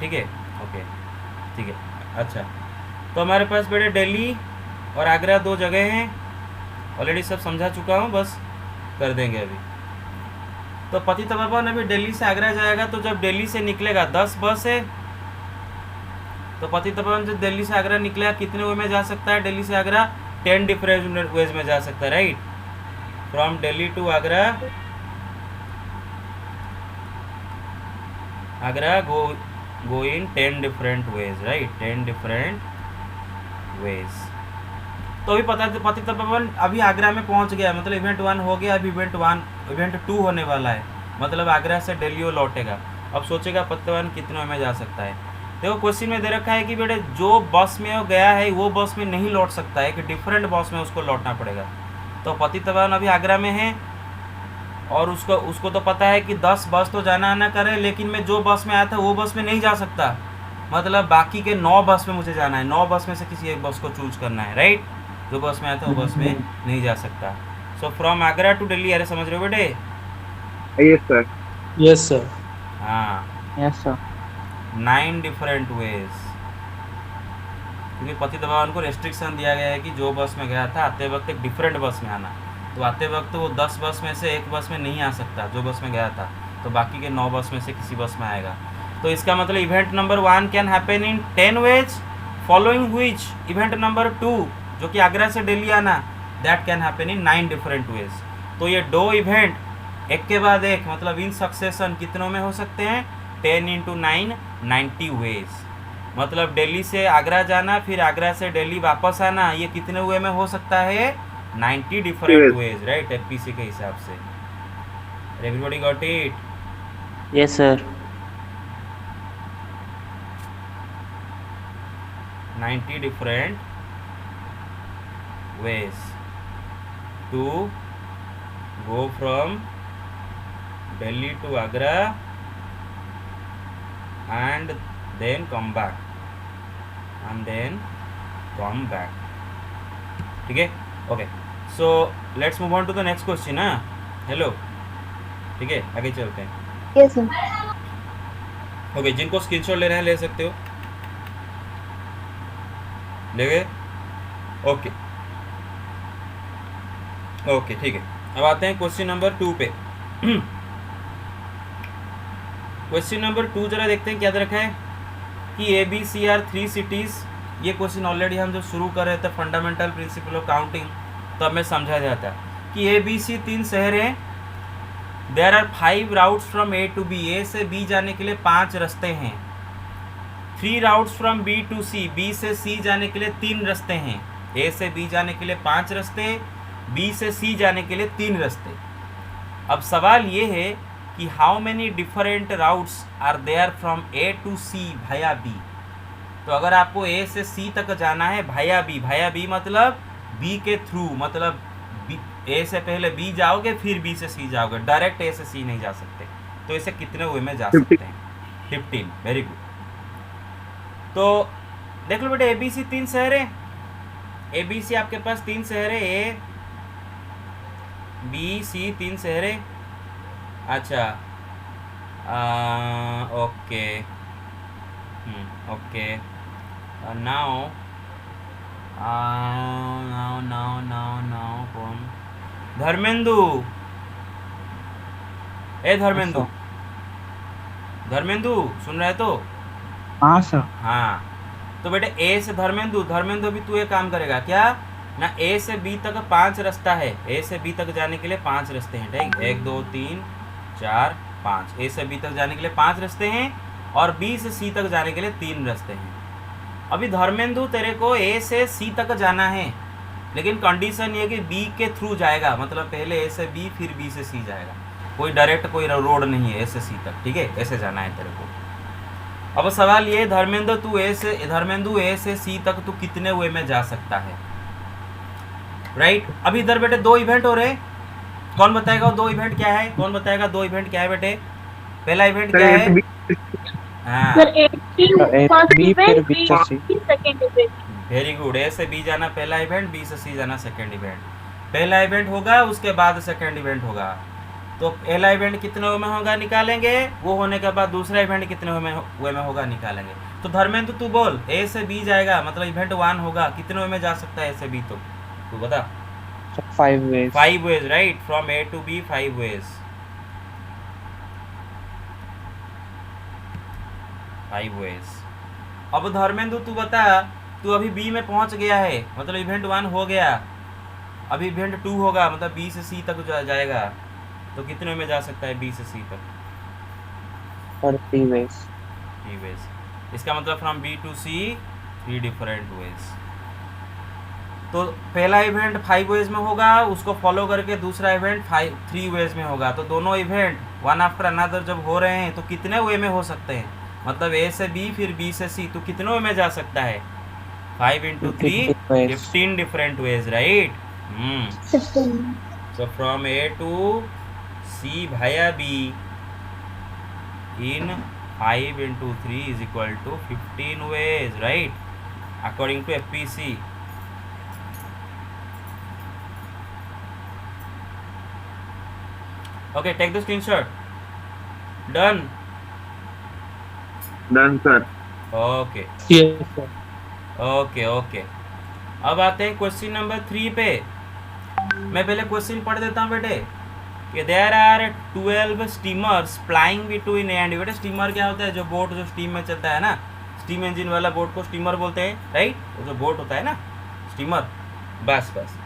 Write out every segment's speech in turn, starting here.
ठीक है, ओके, ठीक है। अच्छा, तो हमारे पास बेटे दिल्ली और आगरा दो जगह हैं, ऑलरेडी सब समझा चुका हूँ, बस कर देंगे अभी। तो पतितपावन अभी दिल्ली से आगरा जाएगा, तो जब दिल्ली से निकलेगा 10 बस है, तो पतितपावन जब दिल्ली से आगरा निकलेगा कितने वे में जा सकता है? दिल्ली से आगरा 10 डिफरेंट वेज में जा सकता है, right. From Delhi to Agra, Agra go in 10 different ways, right, 10 different ways. तो अभी पता पतितपावन अभी आगरा में पहुंच गया, मतलब इवेंट 1 हो गया, अभी इवेंट 2 होने वाला है, मतलब आगरा से दिल्ली वो लौटेगा। अब सोचेगा पतितपावन कितने में जा सकता है। देखो क्वेश्चन में दे रखा है कि बेटे जो बस में वो गया है वो बस में नहीं लौट सकता है, कि डिफरेंट बस में उसको लौटना पड़ेगा। तो पतितपावन अभी आगरा में है और उसको तो पता है कि 10 बस तो जाना आना करे, लेकिन मैं जो बस में आया था वो बस में नहीं जा सकता, मतलब बाकी के 9 बस में मुझे जाना है, 9 बस में से किसी एक बस को चूज करना है, राइट। जो बस में आया था वो बस में नहीं जा सकता। So from Agra to Delhi, अरे समझ रहे हो बेटे? Yes sir. Yes sir. हाँ, यस सर। 9 डिफरेंट वेज, क्योंकि पतितपावन को रेस्ट्रिक्शन दिया गया है कि जो बस में गया था आते वक्त एक डिफरेंट बस में आना। तो आते वक्त वो 10 बस में से एक बस में नहीं आ सकता जो बस में गया था, तो बाकी के 9 बस में से किसी बस में आएगा। तो इसका मतलब event number 1 can happen in 10 ways, following which event number 2 जो कि आगरा से दिल्ली आना, that can happen in 9 different ways. तो ये 2 इवेंट एक के बाद एक, मतलब इन सक्सेशन कितनों में हो सकते हैं? 10 × 9 90 वेज। मतलब दिल्ली से आगरा जाना, फिर आगरा से दिल्ली वापस आना, ये कितने वे में हो सकता है? 90 डिफरेंट वेज, राइट, एफपीसी के हिसाब से। Everybody got it? Yes sir. 90 different ways to go from Delhi to Agra and then come back, ठीक है, okay. So let's move on to the next question. हाँ, हेलो, ठीक है, आगे चलते हैं। Yes sir. ओके, जिनको स्क्रीनशॉट ले रहे हैं ले सकते हो, ले गए? ओके ओके, ठीक है। अब आते हैं क्वेश्चन नंबर 2 पे। क्वेश्चन नंबर 2 जरा देखते हैं क्या दे रखा है कि ABC आर 3 सिटीज। ये क्वेश्चन ऑलरेडी हम जो शुरू कर रहे थे फंडामेंटल प्रिंसिपल ऑफ काउंटिंग, तब में समझा जाता कि ABC 3 शहर हैं। There are 5 routes from A to B, A से B जाने के लिए 5 रास्ते हैं। 3 routes from B to C, B से C जाने के लिए 3 रास्ते हैं। A से B जाने के लिए 5 रास्ते, B से C जाने के लिए 3 रास्ते। अब सवाल ये है कि how many different routes are there from A to C भाया B। तो अगर आपको A से C तक जाना है भाया B मतलब B के थ्रू, मतलब A से पहले B जाओगे फिर B से C जाओगे, डायरेक्ट A से C नहीं जा सकते। तो इसे कितने वे में जा सकते हैं? 15, वेरी गुड। तो देख लो बेटे, ABC 3 शहर है, ABC आपके पास 3 शहर है, A B C 3 शहर है। अच्छा, ओके, ओके, नाउ कौन? धर्मेंदु, धर्मेंदु, सुन रहे तो? हाँ सर। हाँ, तो बेटे A से धर्मेंदु भी तू एक काम करेगा क्या ना, A से B तक 5 रास्ता है, A से B तक जाने के लिए 5 रास्ते हैं, ठीक, 1 2 3 4 5, A से B तक जाने के लिए 5 रास्ते हैं और B से C तक जाने के लिए 3 रास्ते हैं। अभी धर्मेंदु तेरे को A से C तक जाना है, लेकिन कंडीशन ये कि B के थ्रू जाएगा, मतलब पहले A से B फिर B से C जाएगा, कोई डायरेक्ट कोई रोड नहीं है A से C तक, ठीक है, ऐसे जाना है तेरे को। अब सवाल ये, धर्मेंदु A से C तक तू कितने वे में जा सकता है, राइट। अभी इधर बेटे 2 इवेंट हो रहे, कौन बताएगा वो 2 इवेंट क्या है? कौन बताएगा 2 इवेंट क्या है बेटे? पहला इवेंट क्या है? हाँ, वेरी गुड, A से B जाना पहला इवेंट, B से C जाना सेकेंड इवेंट। पहला इवेंट होगा उसके बाद सेकेंड इवेंट होगा। तो तो पहला इवेंट कितने वे में होगा निकालेंगे, वो होने के बाद दूसरा इवेंट कितने वे में होगा निकालेंगे। तो धर्मेंद्र तू बोल, ए से बी जाएगा मतलब इवेंट 1 होगा, कितने वे में जा सकता है ए से बी, तो तू बता। 5 ways. 5 ways, right, from A to B 5 ways, 5 ways। अब धर्मेंद्र तू बता, तू अभी बी में पहुंच गया है मतलब इवेंट 1 हो गया, अभी इवेंट 2 होगा मतलब बी से सी तक जाएगा, तो कितने में जा सकता है बी से सी तक? For 3 ways. 3 ways। इसका मतलब from B to C 3 different ways. तो पहला इवेंट 5 वेज में होगा, उसको फॉलो करके दूसरा इवेंट 3 वेज में होगा। तो दोनों इवेंट वन आफ्टर अनदर जब हो रहे हैं तो कितने वे में हो सकते हैं, मतलब ए से बी फिर बी से सी, तो कितने वे में जा सकता है? 5 into 3 15 different ways, right. 15. So from A to C via B in 5 into 3 is equal to 15 ways, right? According to FPC. Okay, take the screenshot. Done. Done, sir. Okay. Yes, sir. Okay, okay. अब आते हैं question number 3 पे। मैं पहले question पढ़ देता हूँ बेटे कि there are 12 steamers plying between A and B. बेटे स्टीमर क्या होता है? जो बोट जो स्टीम में चलता है ना, स्टीम इंजन वाला बोट को स्टीमर बोलते हैं, राइट। वो जो बोट होता है ना स्टीमर, बस बस।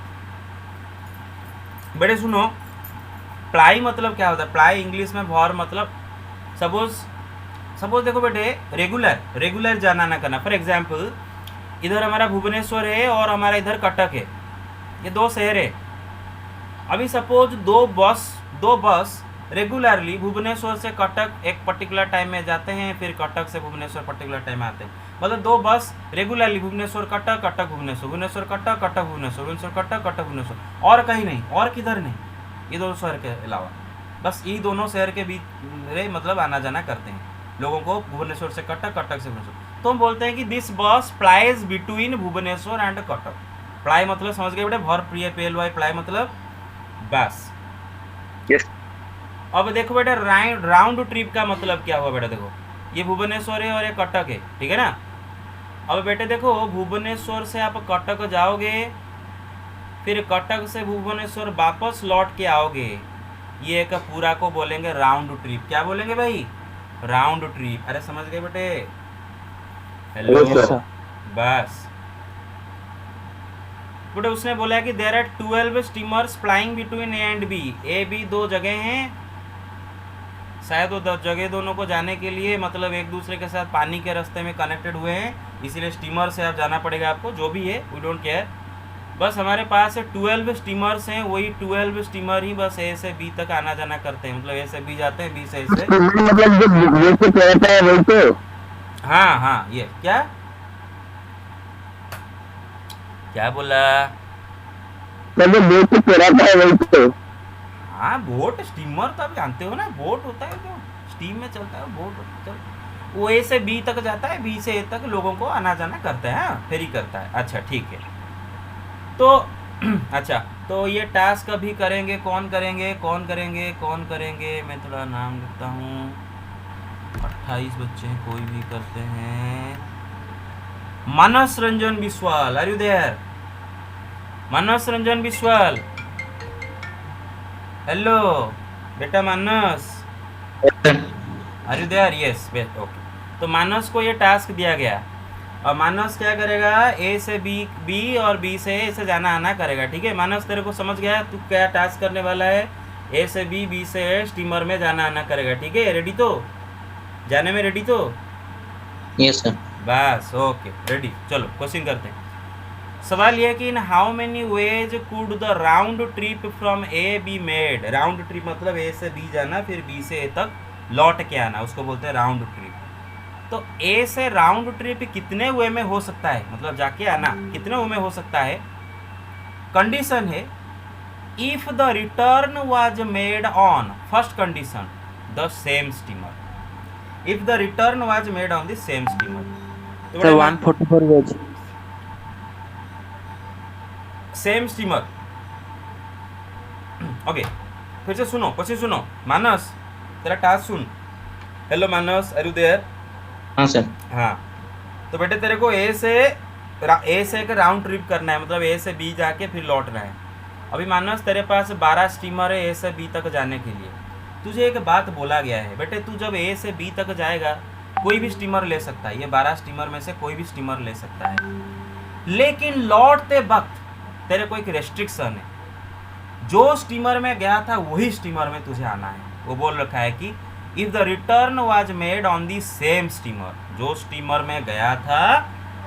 बेटे सुनो, प्लाई मतलब क्या होता है? प्लाई इंग्लिश में भौर मतलब सपोज देखो बेटे, रेगुलर जाना ना करना। फॉर एग्जाम्पल इधर हमारा भुवनेश्वर है और हमारा इधर कटक है, ये 2 शहर है। अभी सपोज दो बस रेगुलरली भुवनेश्वर से कटक एक पर्टिकुलर टाइम में जाते हैं, फिर कटक से भुवनेश्वर पर्टिकुलर टाइम आते हैं। मतलब 2 बस रेगुलरली भुवनेश्वर कटक, कटक भुवनेश्वर, भुवनेश्वर कटक, कटक भुवनेश्वर, भुवनेश्वर कटक, कटक भुवनेश्वर, और कहीं नहीं, और किधर नहीं, ये 2 शहर के अलावा बस ये दोनों शहर के बीच मतलब आना जाना करते हैं लोगों को, भुवनेश्वर से कटक, कटक से भुवनेश्वर। तो हम बोलते हैं कि this bus plies between Bhubaneswar and Cuttack. Ply मतलब समझ गए बेटे, भर प्रिय पेल वाई, प्लाई मतलब बस। Yes. अब देखो बेटा राउंड ट्रिप का मतलब क्या हुआ बेटा? देखो ये भुवनेश्वर है और ये कटक है, ठीक है ना। अब बेटे देखो, भुवनेश्वर से आप कटक जाओगे, फिर कटक से भुवनेश्वर वापस लौट के आओगे, ये एक पूरा को बोलेंगे राउंड ट्रिप। क्या बोलेंगे भाई? Round trip. अरे समझ गए बेटे? Hello Yes, sir. बस बेटे, उसने बोला कि there are 12 steamers flying between A and B. A B 2 जगह हैं, शायद वो जगह दोनों को जाने के लिए मतलब एक दूसरे के साथ पानी के रास्ते में कनेक्टेड हुए हैं, इसीलिए स्टीमर से आप जाना पड़ेगा आपको, जो भी है वी डोंट केयर। बस हमारे पास 12 स्टीमर्स हैं, वही 12 स्टीमर ही बस ए से बी तक आना जाना करते हैं, मतलब ए से बी जाते हैं, बी से ए से। मतलब जो बेसिक रहता है वही तो। हाँ हाँ, ये क्या बोला? जो बेसिक रहता है वही तो। हाँ, बोट स्टीमर तो आप जानते हो ना, बोट होता है जो स्टीम में चलता है, बोट चल, वो ए से बी तक जाता है, बी से ए तक लोगों को आना जाना करता है, फेरी करता है। अच्छा ठीक है, तो अच्छा, तो ये टास्क अभी करेंगे, कौन करेंगे? मैं थोड़ा नाम लिखता हूँ। 28 बच्चे हैं, कोई भी करते हैं। Manas Ranjan Biswal, are you there? Manas Ranjan Biswal, hello बेटा Manas, are you there? Yes, okay. तो मानस को ये टास्क दिया गया, और मानस क्या करेगा? ए से बी और बी से ए से जाना आना करेगा, ठीक है। मानस तेरे को समझ गया तू क्या टास्क करने वाला है? ए से बी से ए स्टीमर में जाना आना करेगा, ठीक है। रेडी तो? जाने में रेडी तो? Yes, sir. बस ओके, रेडी। चलो क्वेश्चन करते हैं। सवाल यह कि in how many veg could the round trip from A be made. Round trip मतलब ए से बी जाना, फिर बी से ए तक लौट के आना, उसको बोलते हैं राउंड ट्रिप। तो ए से राउंड ट्रिप कितने वे में हो सकता है, मतलब जाके आना कितने वे में हो सकता है? कंडीशन है if the return was made on, first condition, the same steamer. If the return was made on the same steamer, Sir, 144 ways. Same steamer, okay. फिर से सुनो, પછી सुनो मानस, तेरा टास्क सुन। Hello Manas, are you there? हाँ सर। हाँ, तो बेटे तेरे को ए से एक राउंड ट्रिप करना है, मतलब ए से बी जाके फिर लौटना है। अभी मानस तेरे पास 12 स्टीमर है ए से बी तक जाने के लिए। तुझे एक बात बोला गया है बेटे, तू जब ए से बी तक जाएगा कोई भी स्टीमर ले सकता है, ये 12 स्टीमर में से कोई भी स्टीमर ले सकता है, लेकिन लौटते वक्त तेरे को एक रेस्ट्रिक्शन है, जो स्टीमर में गया था वही स्टीमर में तुझे आना है। वो बोल रखा है कि if the return was made on the same steamer, जो स्टीमर में गया था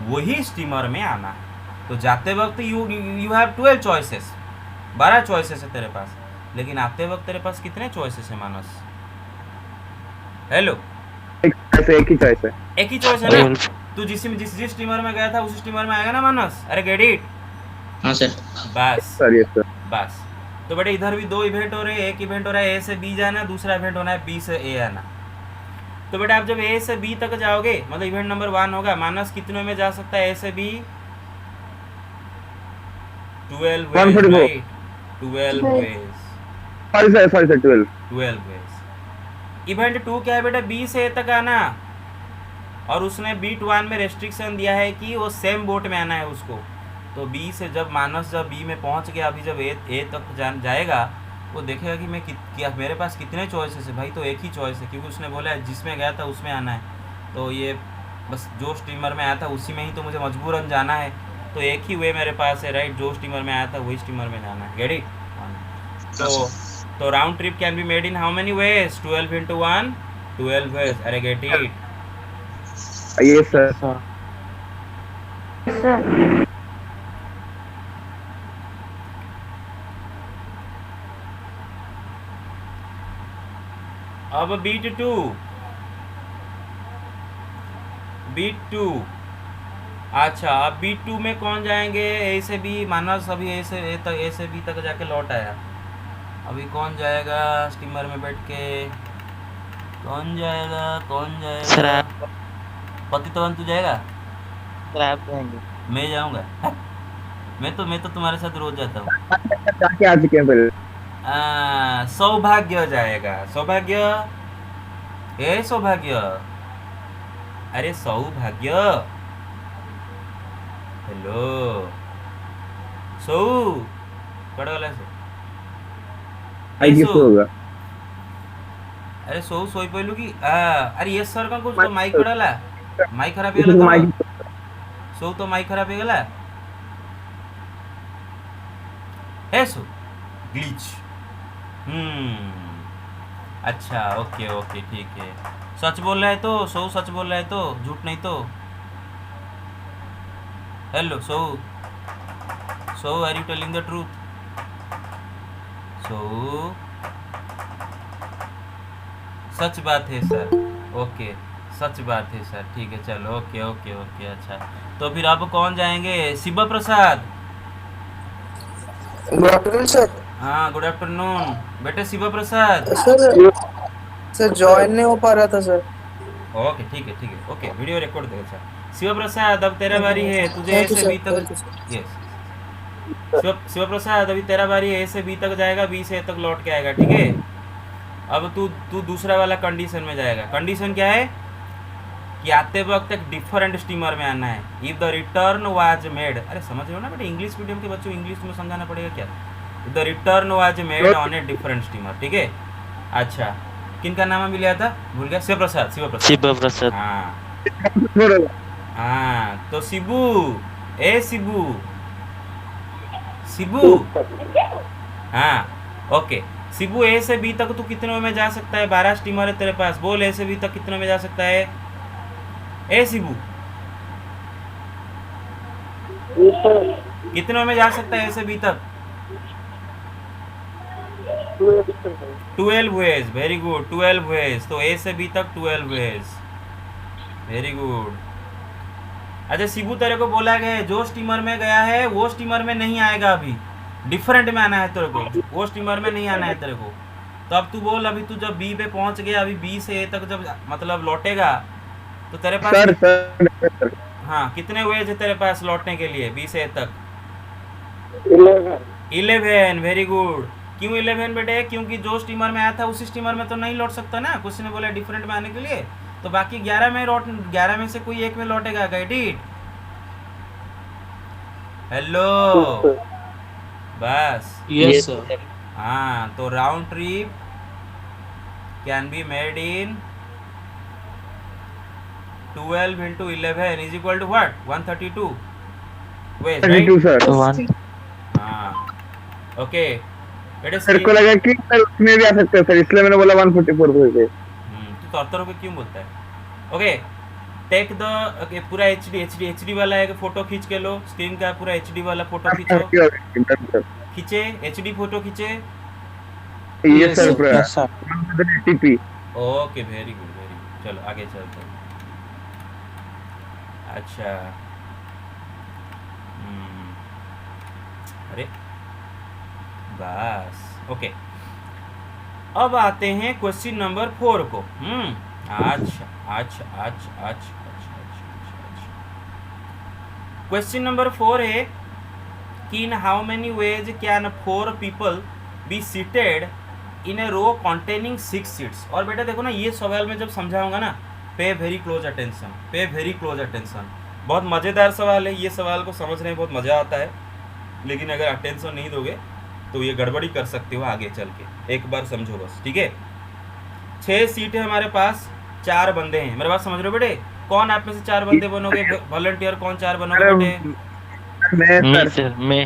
वही स्टीमर में आना है। तो जाते वक्त यू हैव 12 चॉइसेस, 12 चॉइसेस है तेरे पास, लेकिन आते वक्त तेरे पास कितने चॉइसेस है मानस? हेलो, एक ही चॉइस है। एक ही चॉइस है ना? तू जिस स्टीमर में गया था उस स्टीमर में आएगा ना मानस? अरे गेट इट? हाँ सर। बस सर यस सर। बस। तो बेटे इधर भी 2 इवेंट हो रहे हैं, एक इवेंट हो रहा है ए से बी जाना, दूसरा इवेंट होना है बी से ए आना। तो बेटा आप जब ए से बी तक जाओगे, मतलब इवेंट नंबर 1 होगा, मानस कितनों में जा सकता है ए से B? 12 ways, 144। Right? 12 ways, sorry sir 12। 12 ways. Event 2 क्या है बेटा? बी से ए तक आना, और उसने बीट 1 में रेस्ट्रिक्शन दिया है कि वो सेम बोट में आना है उसको। तो बी से जब मानस जब बी में पहुंच गया, अभी जब ए तक जाएगा, वो देखेगा कि मैं क्या मेरे पास कितने चॉइसेस है। भाई तो एक ही चॉइस है, क्योंकि उसने बोला है जिसमें गया था उसमें आना है, तो ये बस जो स्टीमर में आया था उसी में ही तो मुझे मजबूरन जाना है, तो एक ही वे मेरे पास है, राइट? जो स्टीमर में आया था वही स्टीमर में जाना है। Get it? तो round trip can be made in how many ways? 12 into 1, 12 ways. अरे get it? Yes sir. sir. अब बीट 2। अच्छा, अब बीट 2 में कौन जाएंगे? ए से बी। मानस अभी ए से बी तक जाके लौट आया, अभी कौन जाएगा स्टीमर में बैठ के? कौन जाएगा? सर आप। पतितवन तू जाएगा? सर आप जाएंगे। मैं जाऊंगा? मैं तो तुम्हारे साथ रोज जाता हूँ। जाके आ चुके हैं पहले। सौभाग्य जाएगा। सौभाग्य, ए सौभाग्य, अरे सौभाग्य, हेलो सौ कड़ा वाला से आई गेस होगा। अरे सौ सोई पहलू की अरे यस सर का कुछ तो माइक कड़ाला, माइक खराब इसको हो माइक गला, सौ तो माइक खराब हो गला है सो ग्लिच। अच्छा ओके ठीक है। सच बोल रहा है तो सौ, सच बोल रहा है तो, झूठ नहीं तो। हेलो सौ, are you telling the truth? सौ सच बात है सर। ओके सच बात है सर, ठीक है चलो। ओके अच्छा, तो फिर अब कौन जाएंगे? Shiva Prasad. Good afternoon sir. हाँ गुड आफ्टरनून बेटे शिवा प्रसाद। सर ज्वाइन नहीं हो पा रहा था सर। ओके ठीक है ओके, वीडियो रिकॉर्ड दे। अच्छा शिवा प्रसाद, अब तेरा बारी है, तुझे ए से बी तक। यस शिवा प्रसाद, अभी तेरा बारी है, ए से बी तक जाएगा, बी से ए तक लौट के आएगा, ठीक है? अब तू दूसरा वाला कंडीशन में जाएगा। कंडीशन क्या है कि आते वक्त एक डिफरेंट स्टीमर में आना है। If the return was made, अरे समझ रहे हो ना बेटे, इंग्लिश मीडियम के बच्चों इंग्लिश में समझाना पड़ेगा क्या? If the return was made on a different steamer, ठीक है? अच्छा किनका नाम अभी लिया था, भूल गया। शिव प्रसाद। हाँ तो शिबू, ए शिबू हाँ ओके। शिबू ए से बी तक तू कितने में जा सकता है? 12 स्टीमर है तेरे पास, बोल ए से बी तक कितने में जा सकता है? ए शिबू कितने में जा सकता है ए से बी तक? 12 वेज, वेरी गुड 12 वेज। तो ए से बी तक 12 वेज, वेरी गुड। अच्छा शिबू तेरे को बोला गया है जो स्टीमर में गया है वो स्टीमर में नहीं आएगा, अभी डिफरेंट में आना है तेरे को, वो स्टीमर में नहीं आना है तेरे को। तो अब तू बोल, अभी तू जब बी पे पहुंच गया, अभी बी से ए तक जब मतलब लौटेगा तो तेरे पास सर हाँ कितने वेज है तेरे पास लौटने के लिए बी से ए तक? 11। 11, वेरी गुड। क्यों 11 बेटे? क्योंकि जो स्टीमर में आया था उसी स्टीमर में तो नहीं लौट सकता ना, क्वेश्चन ने बोला डिफरेंट में आने के लिए, तो बाकी 11 में से कोई एक में लौटेगा। Get it? हेलो, बस Yes, sir. हाँ, तो round trip can be made in 12 into 11 is equal to what? 132 ways, right? 32 sir. So one. हाँ, ओके बेटे। मेरे को लगा कि सर उसमें भी आ सकते हैं सर, इसलिए मैंने बोला 144 बोल के। तू तरतर होकर क्यों बोलता है? ओके, टेक द पूरा एचडी वाला एक फोटो खींच के लो, स्क्रीन का पूरा एचडी वाला फोटो खींचो, खींचे एचडी फोटो खींचे। ये सर पूरा Yes, sir. 180p। Okay, very good very good. चलो आगे चलते हैं। अच्छा, अरे बस, ओके। अब आते हैं क्वेश्चन नंबर 4 को। अच्छा। क्वेश्चन नंबर 4 है कि in how many ways can 4 people be seated in a row containing 6 seats. और बेटा देखो ना, ये सवाल में जब समझाऊंगा ना, पे वेरी क्लोज अटेंशन। बहुत मज़ेदार सवाल है, ये सवाल को समझने में बहुत मज़ा आता है, लेकिन अगर अटेंशन नहीं दोगे तो ये गड़बड़ी कर सकते हो आगे चल के। एक बार समझो बस, ठीक है। 6 सीट है हमारे पास, 4 बंदे हैं। मेरे बात समझ रहे हो बेटे? कौन आप में से 4 बंदे बनोगे? वॉलंटियर कौन 4 बनोगे बेटे? मैं Me, सर sir. Me.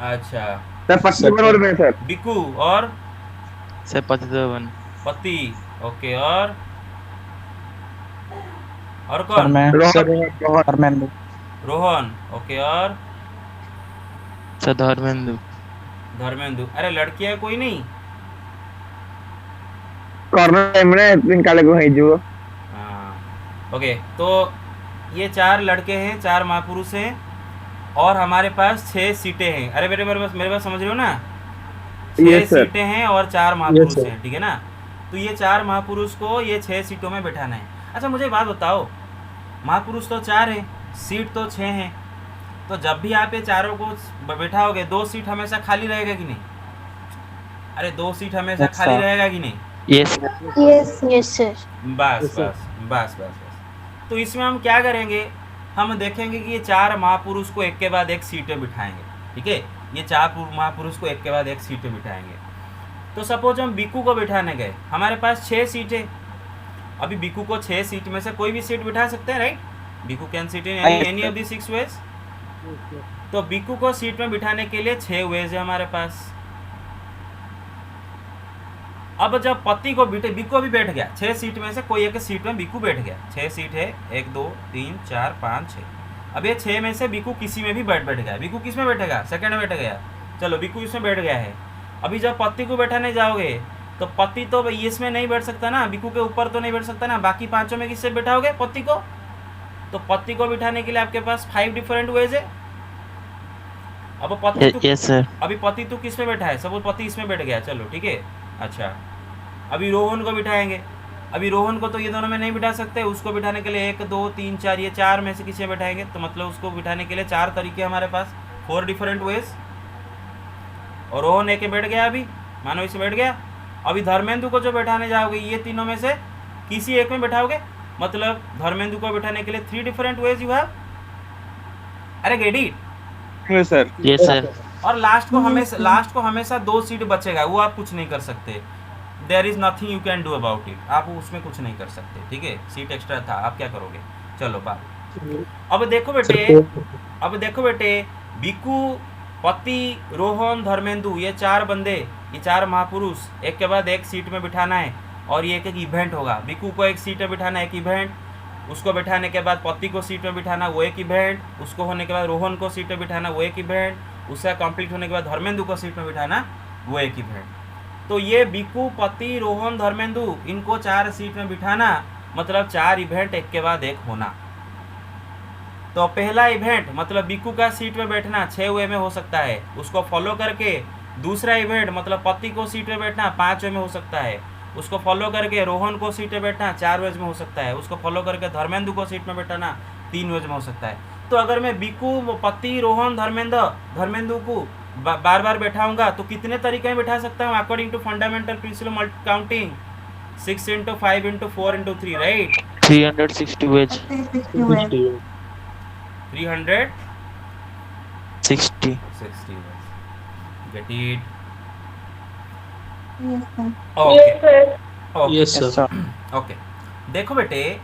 अच्छा, सर 55 और मैं सर बिकू और Sir, 57. पति, ओके। और Sir, कौन? मैं. रोहन धर्मेंद्र. रोहन, ओके। और Sir, धर्मेंद्र. धर्मेंदु। अरे लड़कियां कोई नहीं? कॉर्नर टाइम में निकाले को है जो। हाँ, ओके। तो ये 4 लड़के हैं, 4 महापुरुष हैं, और हमारे पास 6 सीटें हैं। अरे मेरे पास समझ रहे हो ना? 6 Yes, sir. सीटें हैं और 4 महापुरुष sir. हैं, ठीक है ना? तो ये 4 महापुरुष को ये 6 सीटों में बैठाना है। अच्छा मुझे बात बताओ, महापुरुष तो 4 हैं, सीट तो 6 हैं, तो जब भी आप ये चारों को बैठाओगे 2 सीट हमेशा खाली रहेगा कि नहीं? अरे 2 सीट हमेशा Yes, खाली sir. रहेगा कि नहीं? Yes. Yes, sir. बस। तो इसमें हम क्या करेंगे? हम देखेंगे कि ये 4 महापुरुष को एक के बाद एक सीट पे बिठाएंगे, ठीक है? ये 4 महापुरुष को एक के बाद एक सीट पे बिठाएंगे। तो सपोज हम बिकू को बिठाने गए, हमारे पास 6 सीट है। अभी बिकू को 6 सीट में से कोई भी सीट बिठा सकते हैं, right? Biku can sit in any of the 6 ways. तो बिकू को सीट में बिठाने के लिए 6 वेज है हमारे पास। अब जब पति को बिकू अभी बैठ गया, 6 सीट में से कोई एक सीट में बिकू बैठ गया। 6 सीट है, 1 2 3 4 5 6। अब ये 6 में से बिकू किसी में भी बैठ गया। बिकू किस में बैठेगा? सेकंड में बैठ गया। चलो बिकू इसमें बैठ गया है। अभी जब पति को बैठाने जाओगे तो पति तो इसमें नहीं बैठ सकता ना, बिकू के ऊपर तो नहीं बैठ सकता ना। बाकी 5 में किससे बैठाओगे? पति को। तो पति को बिठाने के लिए आपके पास 5 डिफरेंट वेज है। अब पति Yes, sir. अभी पति तो किस में बैठा है? सपोज पति इसमें बैठ गया, चलो ठीक है। अच्छा, अभी रोहन को बिठाएंगे। अभी रोहन को तो ये दोनों में नहीं बिठा सकते, उसको बिठाने के लिए 1 2 3 4, ये 4 में से किसी में बिठाएंगे। तो मतलब उसको बिठाने के लिए 4 तरीके हमारे पास, 4 डिफरेंट वेज। और रोहन एक बैठ गया, अभी मानो इसे बैठ गया। अभी धर्मेंदु को जो बैठाने जाओगे, ये तीनों में से किसी एक में बैठाओगे, मतलब धर्मेंदु को बैठाने के लिए 3 डिफरेंट वेज यू हैव। अरे get it? Sir Yes, sir. और लास्ट को हमेशा 2 सीट बचेगा, वो आप कुछ नहीं कर सकते। There is nothing you can do about it, आप उसमें कुछ नहीं कर सकते, ठीक है? सीट एक्स्ट्रा था, आप क्या करोगे? चलो बात। अब देखो बेटे, बिकू, पति, रोहन, धर्मेंदु, ये 4 बंदे, ये 4 महापुरुष एक के बाद एक सीट में बिठाना है। और ये एक इवेंट होगा। बिकू को एक सीट में बिठाना, एक इवेंट। उसको बिठाने के बाद पति को सीट में बिठाना, वो एक इवेंट। उसको होने के बाद रोहन को सीट में बिठाना, वो एक इवेंट। उसका कंप्लीट होने के बाद धर्मेंदु को सीट में बिठाना, वो एक इवेंट। तो ये बिकू, पति, रोहन, धर्मेंदु, इनको 4 सीट में बिठाना मतलब 4 इवेंट एक के बाद एक होना। तो पहला इवेंट मतलब बिकू का सीट में बैठना 6 वे में हो सकता है, उसको फॉलो करके दूसरा इवेंट मतलब पति को सीट में बैठना 5 वे में हो सकता है, उसको फॉलो करके रोहन को सीट में बैठना 4 वेज में हो सकता है, उसको फॉलो करके धर्मेंदु को सीट में बैठाना 3 वेज में हो सकता है। तो अगर मैं बिकू, पति, रोहन, धर्मेंदु को बार बार बैठाऊंगा तो कितने तरीके में बैठा सकता हूँ according to fundamental principle counting? 6 into 5 into 4 into 3, right? 360 ways 360 ways. 360 60 get it? Yes, sir. Okay okay yes sir okay. देखो बेटे,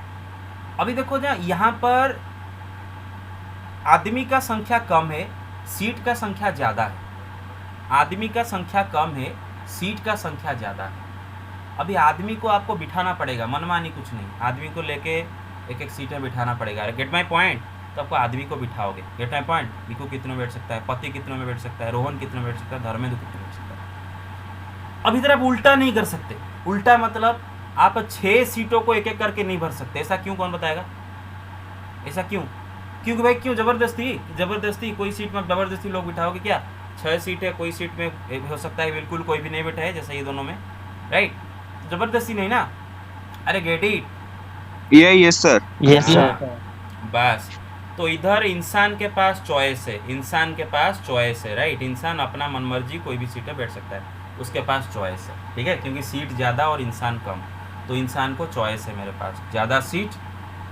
अभी देखो ना, यहाँ पर आदमी का संख्या कम है, सीट का संख्या ज़्यादा है। आदमी का संख्या कम है, सीट का संख्या ज़्यादा है। अभी आदमी को आपको बिठाना पड़ेगा, मनमानी कुछ नहीं। आदमी को लेके एक एक सीट में बिठाना पड़ेगा। Gate my point? तो आपको आदमी को बिठाओगे। Gate my point? निकू कितने में बैठ सकता है, पति कितने में बैठ सकता है, रोहन कितने में बैठ सकता है, धर्मेंद्र कितने में बैठ सकता है। अब इधर आप उल्टा नहीं कर सकते। उल्टा मतलब आप 6 सीटों को एक एक करके नहीं भर सकते। ऐसा क्यों, कौन बताएगा? ऐसा क्यों? क्योंकि भाई क्यों जबरदस्ती कोई सीट में जबरदस्ती लोग बिठाओगे क्या? 6 सीट है, कोई सीट में हो सकता है बिल्कुल कोई भी नहीं बैठा है, जैसे ये दोनों में, राइट? जबरदस्ती नहीं ना। अरे get it? Yes sir. Yes sir बस। तो इधर इंसान के पास चॉइस है, इंसान के पास चॉइस है, राइट? इंसान अपना मनमर्जी कोई भी सीट में बैठ सकता है, उसके पास चॉइस है, ठीक है? क्योंकि सीट ज़्यादा और इंसान कम, तो इंसान को चॉइस है। मेरे पास ज़्यादा सीट,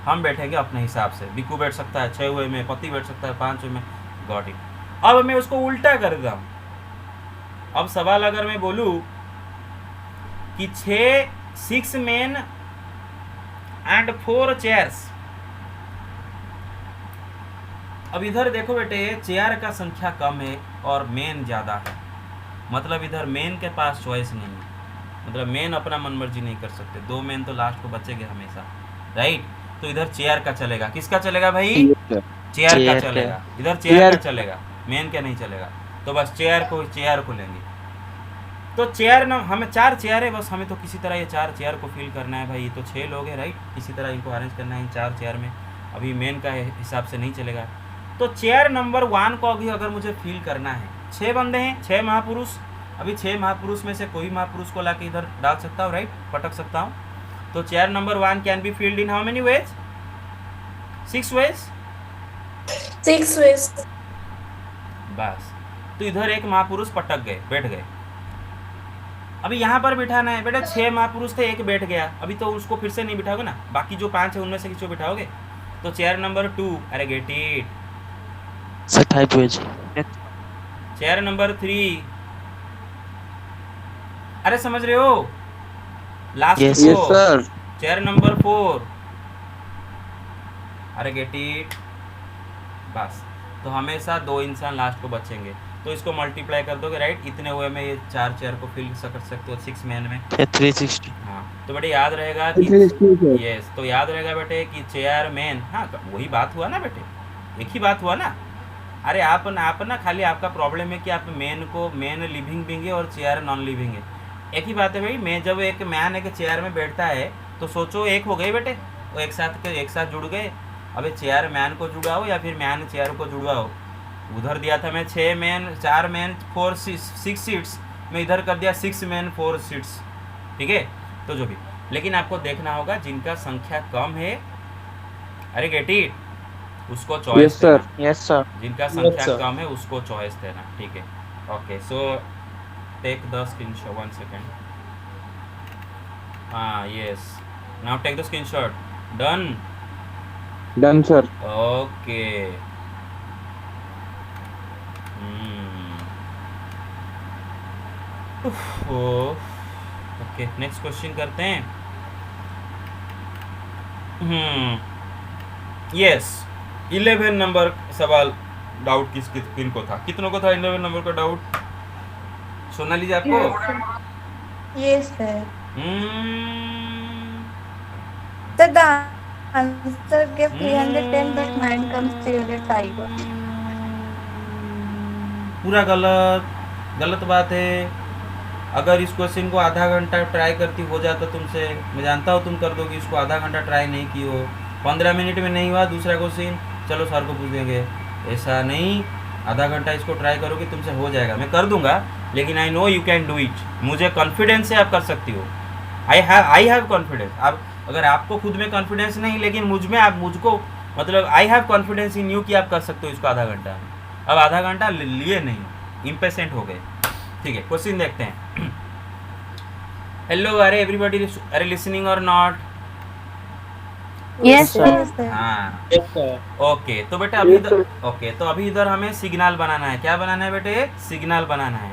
हम बैठेंगे अपने हिसाब से। बिक्कू बैठ सकता है 6 हुए में, पति बैठ सकता है 5 हुए में। Got it. अब मैं उसको उल्टा कर देता हूँ। अब सवाल अगर मैं बोलूँ कि 6 men and 4 chairs। अब इधर देखो बेटे, चेयर का संख्या कम है और मेन ज़्यादा है, मतलब इधर मेन के पास चॉइस नहीं है, मतलब मेन अपना मनमर्जी नहीं कर सकते। 2 मेन तो लास्ट को बचेंगे हमेशा, राइट? तो इधर चेयर का चलेगा। किसका चलेगा भाई? चेयर का चेयर चलेगा। इधर चेयर का चलेगा, मेन का नहीं चलेगा। तो बस चेयर को लेंगे। तो चेयर ना, हमें 4 चेयर है, बस हमें तो किसी तरह ये 4 चेयर को फिल करना है भाई। ये तो 6 लोग हैं, राइट? किसी तरह इनको अरेंज करना है इन 4 चेयर में। अभी मेन का हिसाब से नहीं चलेगा। तो चेयर नंबर 1 को अभी अगर मुझे फिल करना है, 6 बंदे हैं, 6 महापुरुष। अभी 6 महापुरुष में से कोई महापुरुष को लाके इधर डाल सकता हूँ, राइट? पटक सकता हूँ। तो chair number 1 can be filled in how many ways? 6 ways. 6 ways. बस। तो इधर एक महापुरुष पटक गए, बैठ गए। अभी यहाँ पर बिठाना है बेटा, 6 महापुरुष थे, एक बैठ गया। अभी तो उसको फिर से नहीं बिठाओगे ना, बाकी जो 5 है उनमें से किसी को बिठाओगे। तो चेयर नंबर 2, अरे get it? Sir 5 ways chair number 3, अरे समझ रहे हो? लास्ट Yes, को। Yes sir. चेयर नंबर 4, अरे गेट इट? बस। तो हमेशा 2 इंसान लास्ट को बचेंगे। तो इसको मल्टीप्लाई कर दोगे, राइट? इतने हुए में ये 4 चेयर को फिल कर सकते हो 6 मैन में। 360 हाँ, तो बेटे याद रहेगा कि यस, तो याद रहेगा बेटे कि चेयर मैन, हाँ वही बात हुआ ना बेटे, एक ही बात हुआ ना। अरे आप ना खाली आपका प्रॉब्लम है कि आप मेन लिविंग बिंग है और चेयर नॉन लिविंग है। एक ही बात है भाई। मैं जब एक मैन एक चेयर में बैठता है तो सोचो एक हो गए बेटे, वो एक साथ जुड़ गए। अबे चेयर मैन को जुड़ाओ या फिर मैन चेयर को जुड़वाओ। उधर दिया था मैं 6 मैन 4 मैन 6 सीट्स, मैं इधर कर दिया 6 मैन 4 सीट्स, ठीक है? तो जो भी, लेकिन आपको देखना होगा जिनका संख्या कम है, अरे गेट इट? उसको चॉइस देना। Yes sir. जिनका संख्या कम है उसको चॉइस देना, ठीक है? Okay, so take the screenshot, 1 second. हाँ yes, now take the screenshot. Done sir. Okay. Okay, next question करते हैं। यस, 11 नंबर सवाल डाउट किन को था? कितनों को था 11 नंबर का डाउट? सोनाली जी आपको? Yes, sir. Sir, the answer gave 310, but 9 comes 305. पूरा गलत बात है। अगर इस क्वेश्चन को आधा घंटा ट्राई करती हो जाता तुमसे, मैं जानता हूँ तुम कर दोगी। इसको आधा घंटा ट्राई नहीं की हो, 15 मिनट में नहीं हुआ दूसरा क्वेश्चन, चलो सर को पूछ देंगे। ऐसा नहीं, आधा घंटा इसको ट्राई करोगे तुमसे हो जाएगा। मैं कर दूंगा, लेकिन I know you can do it. मुझे कॉन्फिडेंस है आप कर सकती हो। I have confidence. अब अगर आपको खुद में कॉन्फिडेंस नहीं, लेकिन मुझ में आप मुझको मतलब I have confidence in you कि आप कर सकते हो इसको आधा घंटा में। अब आधा घंटा लिए नहीं, इम्पेशेंट हो गए। ठीक है, क्वेश्चन देखते हैं। हेलो, अरे एवरीबॉडी, अरे लिसनिंग और नॉट? Yes, sir. हाँ, Yes, sir. ओके। तो बेटा अभी इधर, ओके, तो अभी इधर हमें सिग्नल बनाना है। क्या बनाना है बेटे? सिग्नल बनाना है।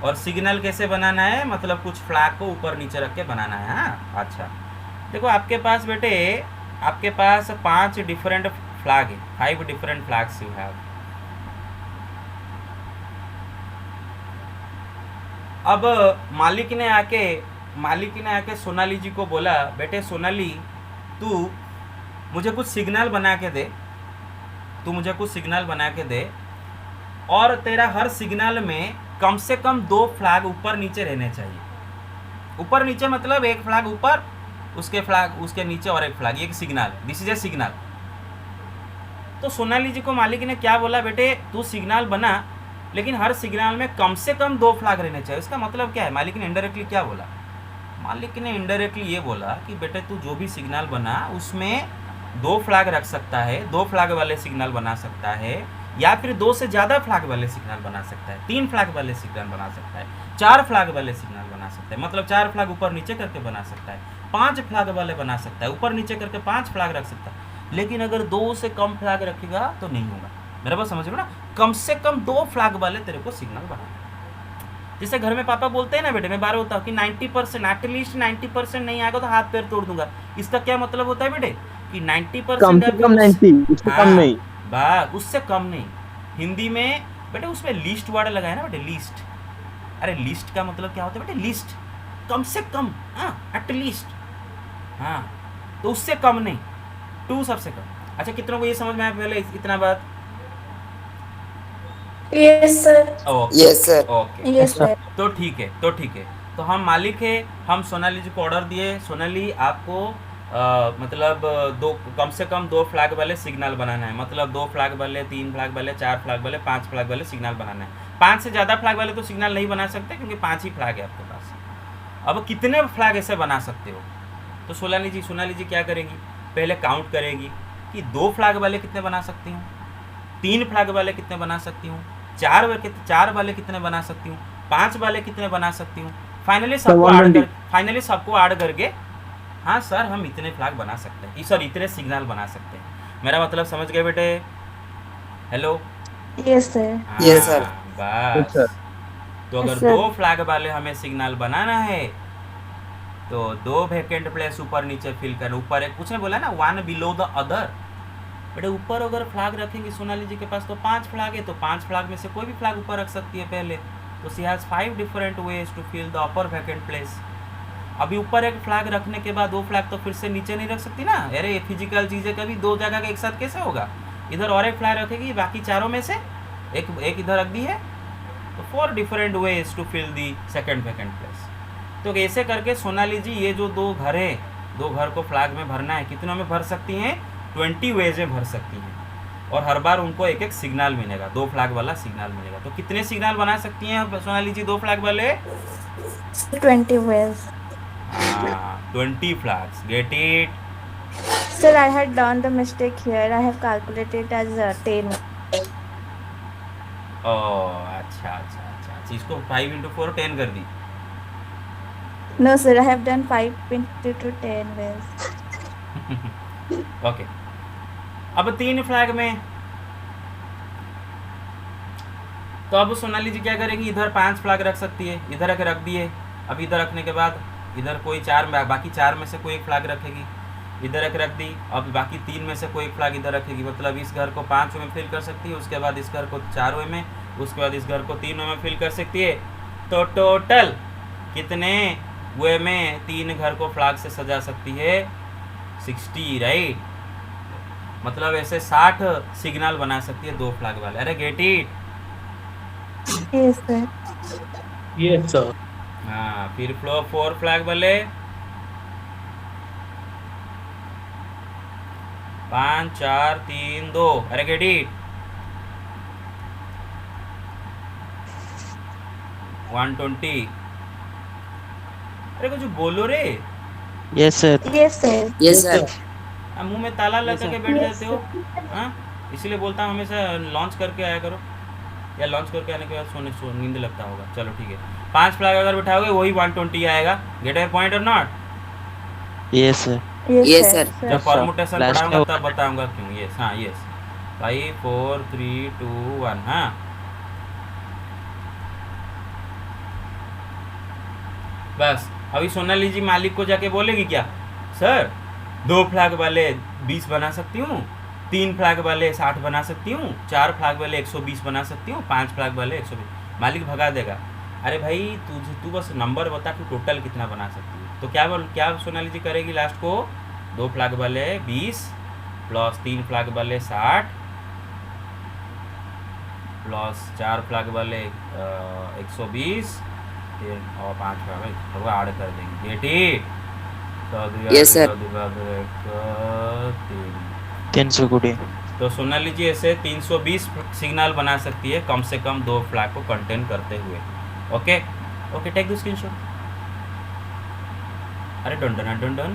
और सिग्नल कैसे बनाना है? मतलब कुछ फ्लैग को ऊपर नीचे रख के बनाना है। हाँ, अच्छा, देखो आपके पास बेटे, आपके पास 5 डिफरेंट फ्लैग है, 5 डिफरेंट फ्लैग्स यू हैव। अब मालिक ने आके सोनाली जी को बोला, बेटे सोनाली, तू मुझे कुछ सिग्नल बना के दे, और तेरा हर सिग्नल में कम से कम 2 फ्लैग ऊपर नीचे रहने चाहिए। ऊपर नीचे मतलब एक फ्लैग ऊपर, उसके नीचे और एक फ्लैग, एक signal, this is a signal. तो सोनाली जी को मालिक ने क्या बोला, बेटे तू सिग्नल बना, लेकिन हर सिग्नल में कम से कम 2 फ्लैग रहने चाहिए। इसका मतलब क्या है? मालिक ने इनडायरेक्टली क्या बोला? मालिक ने इनडायरेक्टली ये बोला कि बेटे तू जो भी सिग्नल बना उसमें 2 फ्लैग रख सकता है, 2 फ्लैग वाले सिग्नल बना सकता है, या फिर 2 से ज़्यादा फ्लैग वाले सिग्नल बना सकता है, 3 फ्लैग वाले सिग्नल बना सकता है, 4 फ्लैग वाले सिग्नल बना सकता है, मतलब 4 फ्लैग ऊपर नीचे करके बना सकता है, 5 फ्लैग वाले बना सकता है, ऊपर नीचे करके 5 फ्लैग रख सकता है। लेकिन अगर 2 से कम फ्लैग रखेगा तो नहीं होगा। मेरा बात समझ में ना? कम से कम 2 फ्लैग वाले तेरे को सिग्नल बनाना। जैसे घर में पापा बोलते हैं ना, बेटे मैं बार होता हूँ कि 90%, एटलीस्ट 90% नहीं आएगा तो हाथ पैर तोड़ दूंगा। इसका क्या मतलब होता है बेटे? कि 90% कम से कम 90, उससे कम नहीं। बस उससे कम नहीं। हिंदी में बेटे उसमें लिस्ट वर्ड लगाया ना बेटे, लिस्ट। अरे लिस्ट का मतलब क्या होता है बेटे? लिस्ट, कम से कम, हाँ, एटलीस्ट, हाँ, तो उससे कम नहीं, 2 सबसे कम। अच्छा, कितनों को ये समझ में आया पहले इतना बात? Yes, sir. Okay, Yes, sir. Okay, Yes, sir. तो ठीक है, तो हम मालिक है, हम सोनाली जी को ऑर्डर दिए, सोनाली आपको मतलब कम से कम 2 फ्लैग वाले सिग्नल बनाना है, मतलब 2 फ्लैग वाले, 3 फ्लैग वाले, 4 फ्लैग वाले, 5 फ्लैग वाले सिग्नल बनाना है। 5 से ज़्यादा फ्लैग वाले तो सिग्नल नहीं बना सकते, क्योंकि 5 ही फ्लैग है आपके पास। अब कितने फ्लैग ऐसे बना सकते हो? तो सोनाली जी क्या करेंगी? पहले काउंट करेगी कि 2 फ्लैग वाले कितने बना सकती हूँ, 3 फ्लैग वाले कितने बना सकती हूँ, 4 वाले कितने बना सकती हूँ, 5 वाले कितने बना सकती हूँ। फाइनली सबको ऐड करके, हाँ सर हम इतने फ्लैग बना सकते हैं, सर इतने सिग्नल बना सकते हैं। मेरा मतलब समझ गए बेटे? Hello? Yes, sir. Yes, sir. बस। तो अगर Yes, sir. 2 फ्लैग वाले हमें सिग्नल बनाना है तो 2 वैकेंट प्लेस ऊपर नीचे फिल करना। ऊपर एक कुछ ने बोला ना, 1 बिलो द अदर। बेटे ऊपर अगर फ्लैग रखेंगे सोनाली जी के पास तो 5 फ्लैग है, तो 5 फ्लैग में से कोई भी फ्लैग ऊपर रख सकती है पहले। तो she has 5 different ways to fill the upper vacant place. अभी ऊपर एक फ्लैग रखने के बाद 2 फ्लैग तो फिर से नीचे नहीं रख सकती ना। अरे फिजिकल चीज़ें कभी 2 जगह का एक साथ कैसे होगा? इधर और एक फ्लैग रखेगी, बाकी चारों में से एक इधर रख दी है, तो 4 different ways to fill the second vacant place. तो ऐसे करके सोनाली जी ये जो 2 घर है, 2 घर को फ्लैग में भरना है, कितनों में भर सकती हैं? 20 वेज में भर सकती हैं। और हर बार उनको एक एक सिग्नल मिलेगा, 2 फ्लैग वाला सिग्नल मिलेगा। तो कितने सिग्नल बना सकती हैं सोनाली जी 2 फ्लैग वाले? 20 ways. 20 flags. Get it? Sir, I had done the mistake here. I have calculated it as 10. अच्छा। इसको 5 into 4 10 कर दी। No, sir, I have done 5 into 10 ways. Okay, अब 3 फ्लैग में तो अब सोनाली जी क्या करेंगी? इधर 5 फ्लैग रख सकती है, इधर रख दिए। अब इधर रखने के बाद इधर कोई 4, बाकी 4 में से कोई एक फ्लैग रखेगी, इधर रख दी। अब बाकी 3 में से कोई एक फ्लैग इधर रखेगी, मतलब इस घर को 5 में फिल कर सकती है, उसके बाद इस घर को 4 में, उसके बाद इस घर को 3 में फिल कर सकती है। तो टोटल कितने वे में 3 घर को फ्लैग से सजा सकती है? 60, राइट? मतलब ऐसे 60 सिग्नल बना सकती है 2 फ्लैग वाले। अरे get it? Yes, sir. Yes, sir. हाँ, फिर 4 फ्लैग वाले, 5 4 3 2। अरे गेट इट? 120। अरे कुछ बोलो रे, Yes, sir. Yes, sir. Yes, sir. मुंह में ताला लगा के बैठ जाते हो। हाँ, इसीलिए बोलता हूँ हमेशा लॉन्च करके आया करो। या लॉन्च करके आने के बाद सोने नींद लगता होगा। चलो ठीक है, 5 फ्लैग अगर बिठाओगे वही 120 आएगा। गेट योर पॉइंट और not? Yes, sir. Yes, sir. जब Yes, sir. परमुटेशन Last पढ़ाऊंगा में तब बताऊंगा क्यों। यस, हाँ यस, 5 4 3 2 1। हाँ बस अभी सोनाली जी मालिक को जाके बोलेगी क्या, सर 2 फ्लैग वाले 20 बना सकती हूँ, 3 फ्लैग वाले 60 बना सकती हूँ, 4 फ्लैग वाले 120 बना सकती हूँ, 5 फ्लैग वाले 120। मालिक भगा देगा। अरे भाई तू बस नंबर बता कि टोटल कितना बना सकती है। तो क्या सोनाली जी करेगी लास्ट को, 2 फ्लैग वाले 20 प्लस 3 फ्लैग वाले 60 प्लस 4 फ्लैग वाले 120 और 5 फ्लैग ऐड कर देंगे। Gate it? Yes, sir. 320. तो सोनाली जी ऐसे 320 सिग्नल बना सकती है कम से कम 2 फ्लैग को कंटेन करते हुए। Okay okay, take the screenshot. अरे done done done done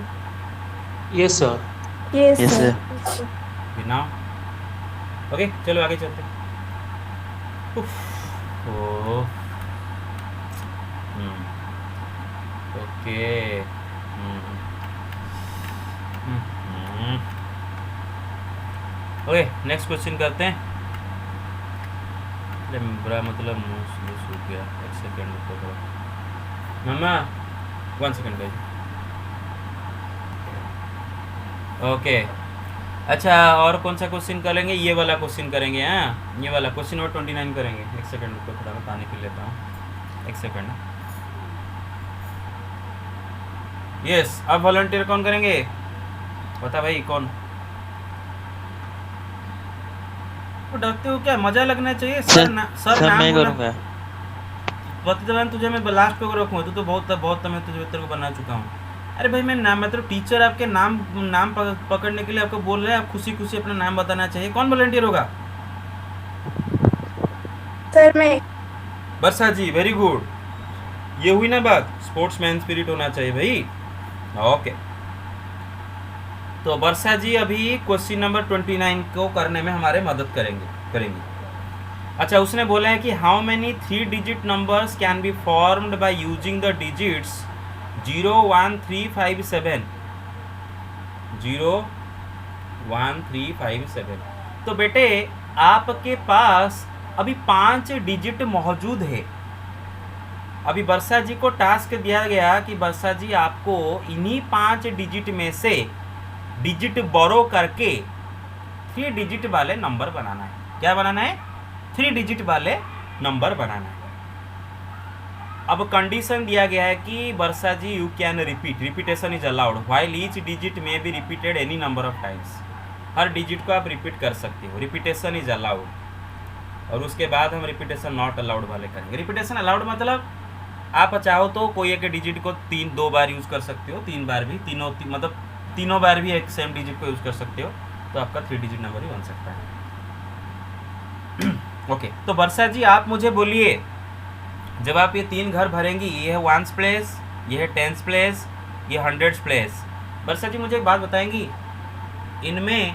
Yes, sir. Yes, Yes, sir. sir. बिना। ओके चलो आगे चलते हैं। उफ, oh okay okay, next question करते हैं। अरे बुरा मतलब मुंह सूख गया। एक सेकेंड रुको थोड़ा। मामा 1 सेकेंड भाई। ओके अच्छा, और कौन सा क्वेश्चन करेंगे? ये वाला क्वेश्चन करेंगे। हाँ ये वाला क्वेश्चन नंबर 29 करेंगे। एक सेकेंड रुको, थोड़ा मैं पानी पी लेता हूँ। एक सेकेंड। यस, अब वॉलंटियर कौन करेंगे बता भाई, कौन? तो डरते हो क्या? मजा लगना चाहिए। सर सर मैं बोला। करूँगा। बता मैंने तुझे, मैं लास्ट पे रखूँ। तू तो बहुत मैं तुझे तेरे को बना चुका हूँ। अरे भाई मैं तो टीचर आपके नाम पकड़ने के लिए आपको बोल रहे हैं। आप खुशी खुशी अपना नाम बताना चाहिए। कौन वॉलंटियर होगा? Sir, मैं वर्षा जी, वेरी गुड। ये हुई ना बात, स्पोर्ट्समैन स्पिरिट होना चाहिए भाई। ओके, तो वर्षा जी अभी क्वेश्चन नंबर 29 को करने में हमारे मदद करेंगे। अच्छा, उसने बोला है कि how many 3 digit numbers can be formed by using the digits 0 1 3 5 7। 0 1 3 5 7। तो बेटे आपके पास अभी 5 डिजिट मौजूद है। अभी वर्षा जी को टास्क दिया गया कि वर्षा जी आपको इन्हीं 5 डिजिट में से डिजिट बोरो करके 3 डिजिट वाले नंबर बनाना है। क्या बनाना है? 3 डिजिट वाले नंबर बनाना है। अब कंडीशन दिया गया है कि Varsha ji you can repetition is allowed while each digit may be repeated any number of times. हर डिजिट को आप रिपीट कर सकते हो। Repetition is allowed. और उसके बाद हम रिपीटेशन नॉट अलाउड वाले करेंगे। रिपीटेशन अलाउड मतलब आप चाहो तो कोई एक डिजिट को 2 बार यूज़ कर सकते हो, 3 बार भी, मतलब तीनों बार भी एक सेम डिजिट को यूज़ कर सकते हो। तो आपका 3 डिजिट नंबर ही बन सकता है। ओके, तो वर्षा जी आप मुझे बोलिए, जब आप ये 3 घर भरेंगी, ये है 1s प्लेस, ये है 10s प्लेस, ये 100s प्लेस। वर्षा जी मुझे एक बात बताएंगी, इनमें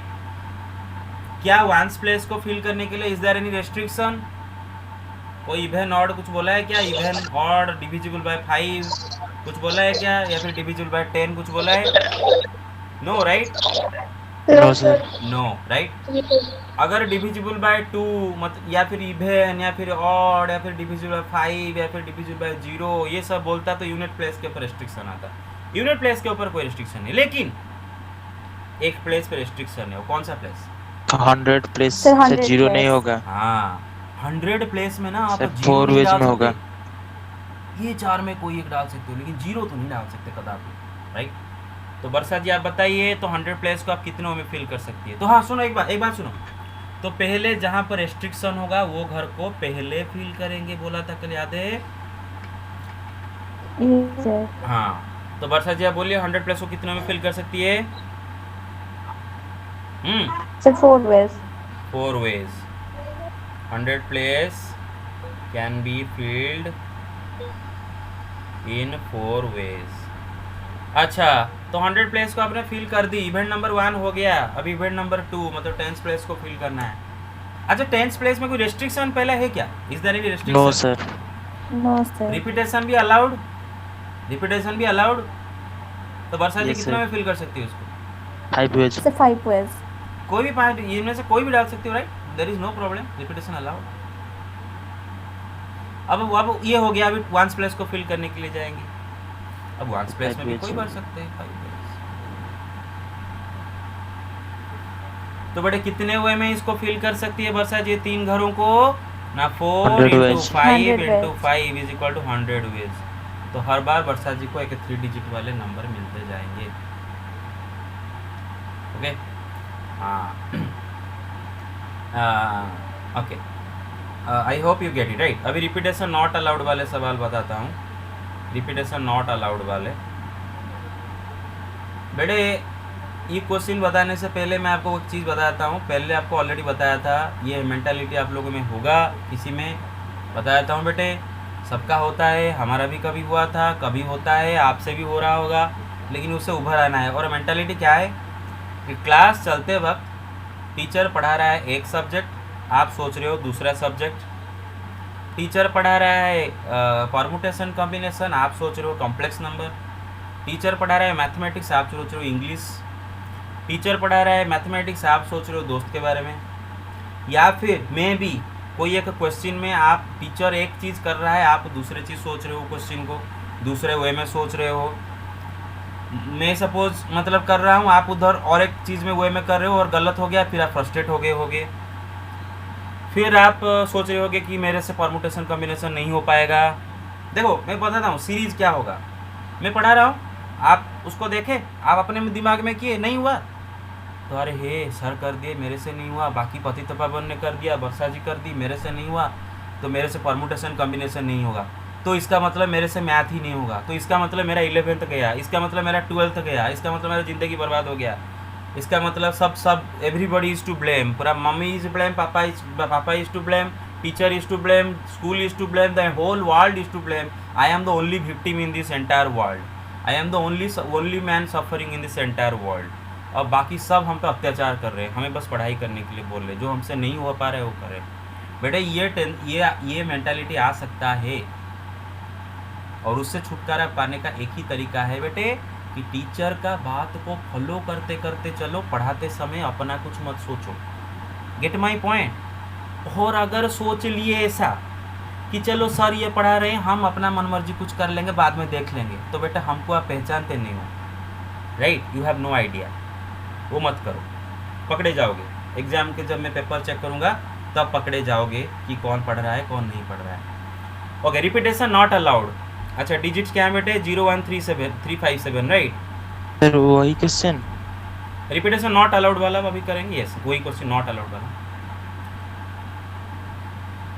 क्या 1s प्लेस को फिल करने के लिए इज देयर एनी रेस्ट्रिक्शन? कोई इवन ऑड कुछ बोला है क्या? इवन ऑड डिविजिबल बाय 5 कुछ बोला है क्या? या फिर डिविजिबल बाय 10 कुछ बोला है? No right? No, sir. No right? अगर डिविजिबल बाय 2 मतलब या फिर इवन या फिर ऑड या फिर डिविजिबल बाय 5 या फिर डिविजिबल बाय 0 ये सब बोलता तो यूनिट प्लेस के ऊपर रेस्ट्रिक्शन आता। यूनिट प्लेस के ऊपर कोई रेस्ट्रिक्शन नहीं, लेकिन एक प्लेस पे रेस्ट्रिक्शन है। वो कौन सा प्लेस? 100 प्लेस Sir, से 100 जीरो place. नहीं होगा। हाँ 100 प्लेस में ना आप सर, 0 4 नहीं वेज डाल में सकते। होगा। ये 4 में कोई एक डाल सकते हो, लेकिन 0 तो नहीं डाल सकते कदापि, राइट? तो वर्षा जी आप बताइए, तो 100 प्लेस को आप कितनों में फिल कर सकती है? तो हाँ सुनो, एक बात सुनो। तो पहले जहाँ पर रेस्ट्रिक्शन होगा वो घर को पहले फिल करेंगे, बोला था कल, याद है? Yes, sir. हाँ, तो वर्षा जी आप बोलिए 100 प्लेस को कितनों में फिल कर सकती है? Sir, 4 ways. 4 ways. 100 place can be filled in 4 ways. अच्छा, तो 100 प्लेस को आपने फिल कर दी। इवेंट नंबर 1 हो गया। अब इवेंट नंबर 2 मतलब 10th प्लेस को फिल करना है। अच्छा, टेंस प्लेस में कोई रेस्ट्रिक्शन पहले है क्या? Is there any No, restriction? sir. No, sir. Repetition भी अलाउड? रिपीटेशन भी अलाउड? तो वर्षा जी Yes, कितना sir. में फिल कर सकती है उसको? 5 ways. Sir, 5 ways. कोई भी 5 इनमें से कोई भी डाल सकती हो, right? There is no problem, repetition allowed. अब ये हो गया, अभी वंस प्लेस को फिल करने के लिए जाएंगे। अब वंस प्लेस में भी Five कोई ways. भर सकते हैं 5 ways। तो बड़े कितने वे में इसको फिल कर सकती है वर्षा जी 3 घरों को? ना 4 100 into ways. 5 100 into ways. 5 is equal to 100 ways. तो हर बार वर्षा जी को एक 3 डिजिट वाले नंबर मिलते जाएंगे। ओके, हाँ, okay, I hope you get it, right. अभी रिपीटेशन नॉट अलाउड वाले सवाल बताता हूँ। रिपीटेशन नॉट अलाउड वाले बेटे, ये क्वेश्चन बताने से पहले मैं आपको एक चीज़ बताता हूँ। पहले आपको ऑलरेडी बताया था, ये मेंटालिटी आप लोगों में होगा, किसी में बताया हूँ बेटे, सबका होता है, हमारा भी कभी हुआ था, कभी होता है, आपसे भी हो रहा होगा, लेकिन उससे उभर आना है। और मेंटालिटी क्या है कि क्लास चलते वक्त टीचर पढ़ा रहा है एक सब्जेक्ट, आप सोच रहे हो दूसरा सब्जेक्ट। टीचर पढ़ा रहा है परमुटेशन कॉम्बिनेशन, आप सोच रहे हो कॉम्प्लेक्स नंबर। टीचर पढ़ा रहा है मैथमेटिक्स, आप सोच रहे हो इंग्लिश। टीचर पढ़ा रहा है मैथमेटिक्स, आप सोच रहे हो दोस्त के बारे में। या फिर मैं भी कोई एक क्वेश्चन में आप टीचर एक चीज़ कर रहा है, आप दूसरे चीज़ सोच रहे हो, क्वेश्चन को दूसरे वे में सोच रहे हो। मैं सपोज मतलब कर रहा हूँ, आप उधर और एक चीज़ में वे में कर रहे हो और गलत हो गया, फिर आप फ्रस्ट्रेट हो गए होगे। फिर आप सोच रहे होगे कि मेरे से परमुटेशन कॉम्बिनेशन नहीं हो पाएगा। देखो मैं बताता हूँ सीरीज क्या होगा। मैं पढ़ा रहा हूँ, आप उसको देखे, आप अपने दिमाग में किए, नहीं हुआ तो अरे हे सर कर दिए, मेरे से नहीं हुआ, बाकी पति तपावन ने कर दिया, वर्षा जी कर दी, मेरे से नहीं हुआ, तो मेरे से परमुटेशन कॉम्बिनेशन नहीं होगा, तो इसका मतलब मेरे से मैथ ही नहीं होगा, तो इसका मतलब मेरा 11th गया, इसका मतलब मेरा 12th गया, इसका मतलब मेरा ज़िंदगी बर्बाद हो गया, इसका मतलब सब एवरीबॉडी इज़ टू ब्लेम, पूरा mummy is blame, papa is to blame, teacher is to blame, school is to blame, the whole world is to blame. I am the only victim in this entire world, I am the only man suffering in this entire world. और बाकी सब हम पे अत्याचार कर रहे हैं, हमें बस पढ़ाई करने के लिए बोल रहे, जो हमसे नहीं हो पा रहा है वो करें। बेटे ये मेंटालिटी आ सकता है, और उससे छुटकारा पाने का एक ही तरीका है बेटे कि टीचर का बात को फॉलो करते करते चलो, पढ़ाते समय अपना कुछ मत सोचो। Gate my point. और अगर सोच लिए ऐसा कि चलो सर ये पढ़ा रहे हैं, हम अपना मनमर्जी कुछ कर लेंगे, बाद में देख लेंगे, तो बेटा हमको आप पहचानते नहीं हो, right, you have no idea. वो मत करो, पकड़े जाओगे। एग्जाम के जब मैं पेपर चेक करूँगा तब पकड़े जाओगे कि कौन पढ़ रहा है कौन नहीं पढ़ रहा है। Okay, repetition not allowed. अच्छा, डिजिट्स क्या है बेटे? 0137357, राइट। सर वही क्वेश्चन। रिपीटेशन नॉट अलाउड वाला अभी करेंगे, यस वही क्वेश्चन नॉट अलाउड वाला।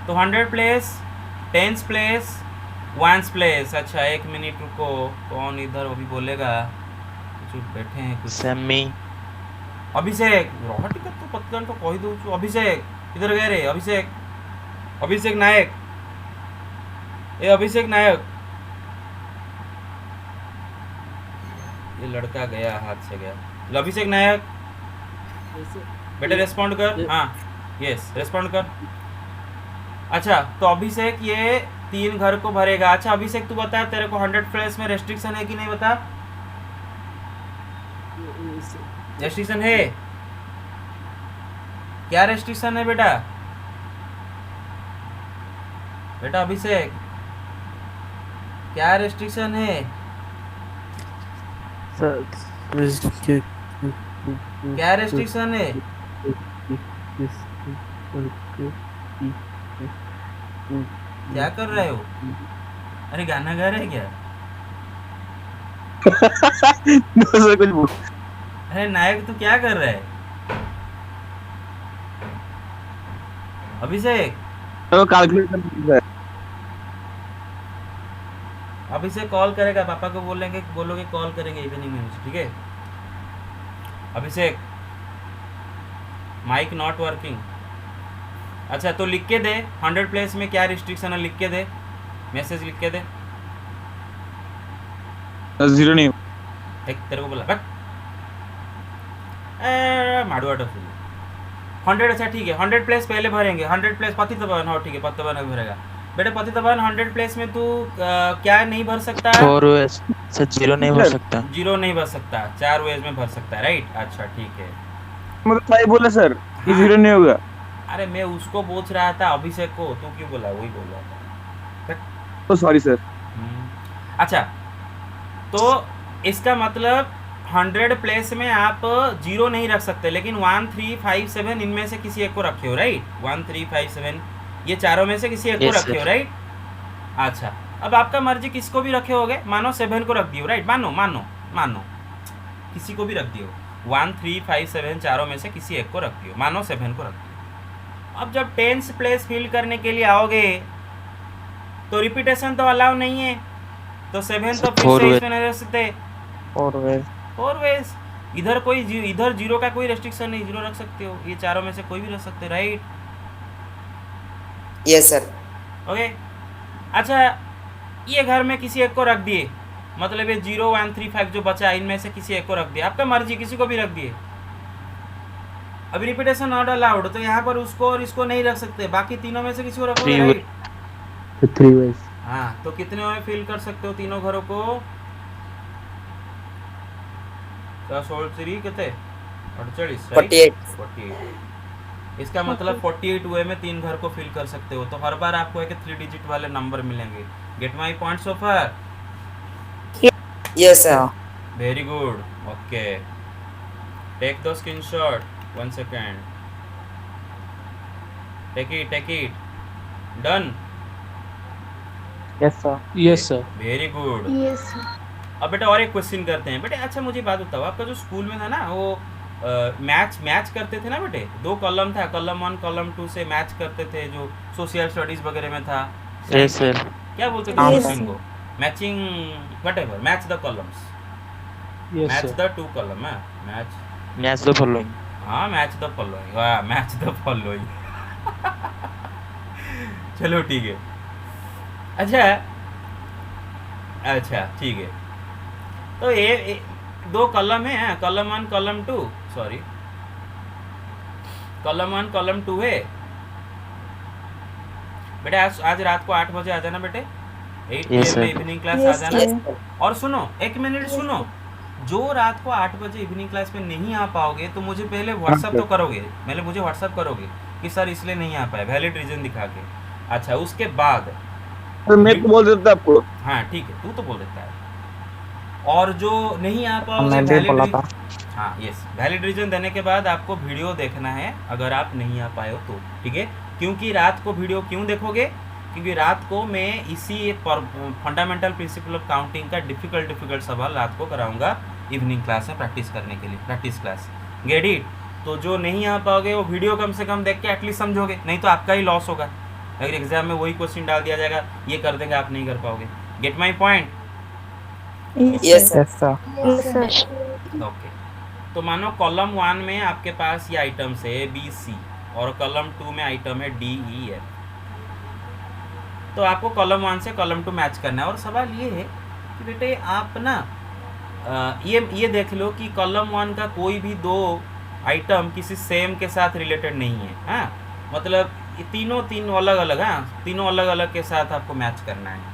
तो 100 प्लेस, 10 प्लेस, 1 प्लेस। अच्छा एक मिनट रुको, कौन इधर अभी बोलेगा? कुछ बैठे हैं कुछ। सेमी। अभिषेक रोहट का तो पत्तन तो कही दो। अभिषेक इधर गए रे, अभिषेक नायक, ए अभिषेक नायक, ये लड़का गया, हाथ से गया। अभिषेक नायक बेटे रेस्पॉन्ड कर। हाँ यस रेस्पॉन्ड कर। अच्छा तो अभिषेक ये 3 घर को भरेगा। अच्छा अभिषेक तू बता, तेरे को 100 प्लेस में रेस्ट्रिक्शन है कि नहीं? बता, रेस्ट्रिक्शन है क्या? रेस्ट्रिक्शन है बेटा? बेटा अभिषेक क्या रेस्ट्रिक्शन है? क्या रेस्ट्रिक्शन है? क्या कर रहे हो? अरे गाना गा रहे क्या? अरे नायक तू क्या कर रहा है? अभिषेक अभिषेक कॉल करेगा, पापा को बोलोगे कॉल करेंगे इवनिंग में मुझे, ठीक है? अभिषेक माइक नॉट वर्किंग। अच्छा तो लिख के दे 100 प्लेस में क्या रिस्ट्रिक्शन है, लिख के दे, मैसेज लिख के दे। 0 नहीं एक तेरे को बोला बट माड़ुआ टफुल 100 अच्छा ठीक है 100 प्लेस पहले भरेंगे 100 प्लेस पतितपावन हो ठीक है पतितपावन अभी भरेगा बेटा पतितपावन 100 प्लेस में तू क्या नहीं भर सकता 4 वेज सर 0 नहीं भर सकता। जीरो नहीं भर सकता 4 वेज में भर सकता है राइट अच्छा ठीक है मतलब भाई बोला सर कि हाँ। 0 नहीं होगा। अरे मैं उसको पूछ रहा था अभिषेक को तू क्यों बोला वही बोल रहा था तो सॉरी सर। अच्छा तो इसका मतलब 100 प्लेस में आप जीरो नहीं रख सकते लेकिन 1 3 5 7 इनमें से किसी एक को रखे हो राइट 1 3 5 7 ये चारों में से किसी एक को Yes, रखे हो sir. राइट अच्छा अब आपका मर्जी किसको भी रखे होगे मानो 7 को रख दियो राइट मानो मानो मानो किसी को भी रख दियो 1 3 5 7 चारों में से किसी एक को रख दियो मानो 7 को रख दियो अब जब 10th प्लेस फिल करने के लिए आओगे तो रिपीटेशन तो अलाउ नहीं है तो 7 तो फिर Four से way. इसमें नहीं रख सकते और वे 4 वेज इधर कोई इधर जीरो का कोई रेस्ट्रिक्शन नहीं जीरो रख सकते हो ये चारों में से कोई भी रख सकते हो राइट यस सर ओके अच्छा ये घर में किसी एक को रख दिए मतलब ये 0 1 3 5 जो बचा इनमें से किसी एक को रख दिया आपका मर्जी किसी को भी रख दिए अभी रिपीटेशन नॉट अलाउड तो यहाँ पर उसको और इसको नहीं रख सकते बाकी तीनों में से किसी को रखोगे Three राइट 3 वेज। हाँ तो कितने में फिल कर सकते हो तीनों घरों को 16 कितने 48 48 48 इसका मतलब 48 वे में 3 घर को फिल कर सकते हो तो हर बार आपको एक 3 डिजिट वाले नंबर मिलेंगे get my point so far yes sir very good okay take the screenshot 1 second take it done yes sir Yes, sir. Very good Yes. अब बेटा और एक क्वेश्चन करते हैं बेटे अच्छा मुझे बात बताओ आपका जो स्कूल में था ना वो मैच करते थे ना बेटे 2 कॉलम था कॉलम 1 कॉलम 2 से मैच करते थे जो सोशल स्टडीज वगैरह में था यस सर क्या बोलते थे हाँ, क्वेश्चन को matching whatever match the columns Yes, match sir. The 2 column है मैच मैच द फॉलोइंग हाँ मैच द फॉलोइंग वाह मैच द फॉलोइंग चलो ठीक है अच्छा ठीक है तो ये 2 कॉलम है column 1 column 2 sorry column 1 column 2 है बेटे आज रात को 8 बजे आ जाना बेटे 8 Yes, PM में sir. इवनिंग क्लास आ Yes, जाना sir. और सुनो 1 मिनट सुनो जो रात को 8 बजे इवनिंग क्लास में नहीं आ पाओगे तो मुझे पहले व्हाट्सअप तो करोगे पहले मुझे व्हाट्सअप करोगे कि सर इसलिए नहीं आ पाए वैलिड रीजन दिखा के अच्छा उसके बाद सर मैं तो बोल देता आपको। हाँ ठीक है तू तो बोल देता है और जो नहीं आ पाओगे मैं भी बोला था हाँ यस वैलिड रीजन देने के बाद आपको वीडियो देखना है अगर आप नहीं आ पाए हो तो ठीक है क्योंकि रात को वीडियो क्यों देखोगे क्योंकि रात को मैं इसी फंडामेंटल प्रिंसिपल ऑफ काउंटिंग का डिफिकल्ट सवाल रात को कराऊंगा इवनिंग क्लास में प्रैक्टिस करने के लिए प्रैक्टिस क्लास गेट इट तो जो नहीं आ पाओगे वो वीडियो कम से कम देख के एटलीस्ट समझोगे नहीं तो आपका ही लॉस होगा अगर एग्जाम में वही क्वेश्चन डाल दिया जाएगा ये कर देंगे आप नहीं कर पाओगे gate my point yes sir Yes, sir. Okay तो मानो कॉलम 1 में आपके पास ये आइटम्स है बी सी और कॉलम 2 में आइटम है डी ई एफ तो आपको कॉलम 1 से कॉलम 2 मैच करना है और सवाल ये है कि बेटे आप ना ये देख लो कि कॉलम 1 का कोई भी 2 आइटम किसी सेम के साथ रिलेटेड नहीं है हाँ मतलब ये तीनों अलग अलग हाँ तीनों अलग अलग के साथ आपको मैच करना है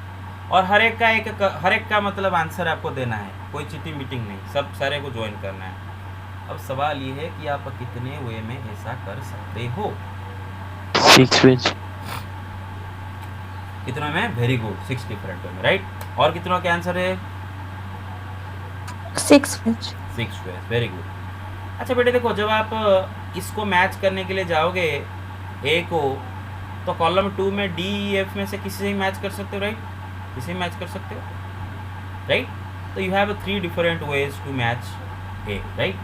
और हर एक का मतलब आंसर आपको देना है कोई चीटिंग मीटिंग नहीं सब सारे को ज्वाइन करना है अब सवाल ये है कि आप कितने वे में ऐसा कर सकते हो 6 वेज कितनों में वेरी गुड 6 डिफरेंट वे में राइट और कितनों के आंसर है 6 which 6 वे वेरी गुड अच्छा बेटे देखो जब आप इसको मैच करने के लिए जाओगे ए को तो कॉलम 2 में डी ई एफ में से किसी से ही मैच कर सकते हो राइट किसी मैच कर सकते हो राइट तो you have 3 different ways to match a right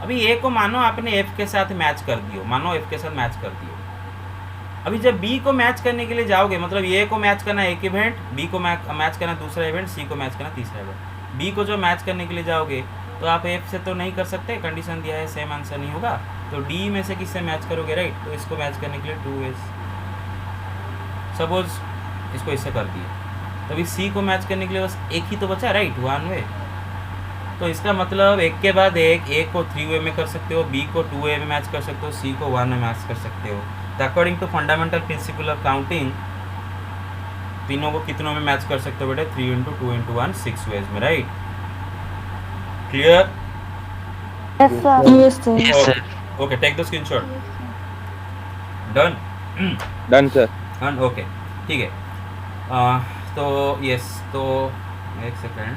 अभी ए को मानो आपने एफ के साथ मैच कर दियो मानो एफ के साथ मैच कर दियो अभी जब बी को मैच करने के लिए जाओगे मतलब ए को मैच करना एक इवेंट बी को मैच करना दूसरा इवेंट सी को मैच करना तीसरा इवेंट बी को जो मैच करने के लिए जाओगे तो आप एफ से तो नहीं कर सकते कंडीशन दिया है सेम आंसर नहीं होगा तो डी में से किससे मैच करोगे राइट तो इसको मैच करने के लिए 2 वेज सपोज इसको इससे कर दिए तो अभी सी को मैच करने के लिए बस एक ही तो बचा राइट 1 वे तो इसका मतलब एक के बाद एक, ए को 3 वे में कर सकते हो, बी को 2 वे में मैच कर सकते हो, सी को 1 में मैच कर सकते हो। तो according to fundamental principle of counting तीनों को कितनों में मैच कर सकते हो बेटे? 3 इंटू 2 इंटू 1 6 वेज में, right? Clear? Yes, sir. Yes, sir. Yes, sir. Okay, take the screenshot. Done? Done sir. Done, okay, ठीक है। तो यस, तो एक सेकेंड।